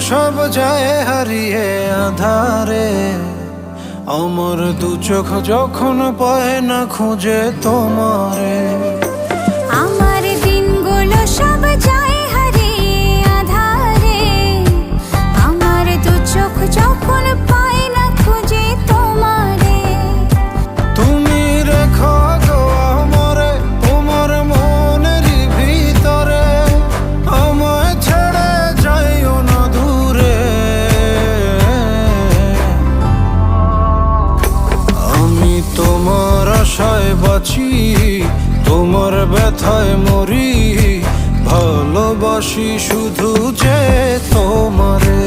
সব যায় হারিয়ে আধারে, আমার দু চোখ যখন পায় না খুঁজে তোমারে। আমার দিনগুলো সব যায় হারিয়ে আধারে, আমার দু চোখ যখন পায় না খুঁজে তোমারে। তুমি রেখো গো আমারে তোমার মনের ভিতরে, আমায় ছেড়ে যাইও না দূরে। আমি তোমার আশায় বাঁচি, তোমার ব্যথায় মরি, ভালোবাসি শুধু যে তোমারে।